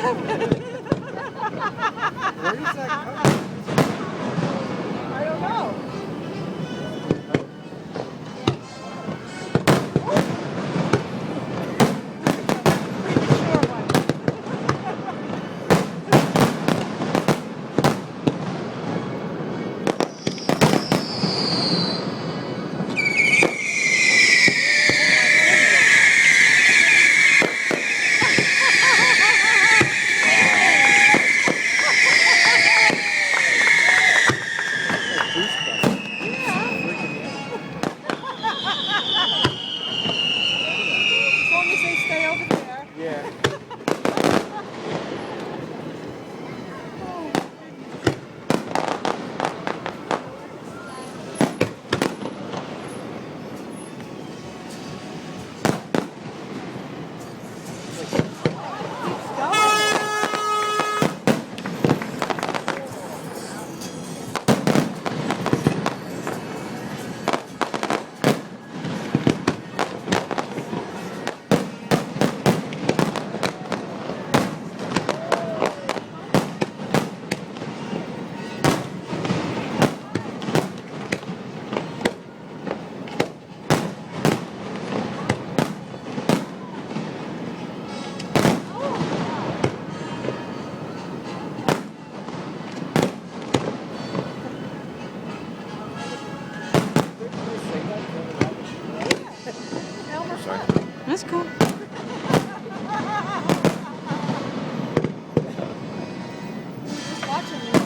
Where is that coming? I don't know. Premature one. As long as they stay over there. Yeah. Elmer Sorry. Fudd. That's cool. Just watching this.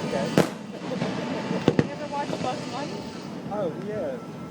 Okay. You ever watch Bugs Bunny? Oh, yeah.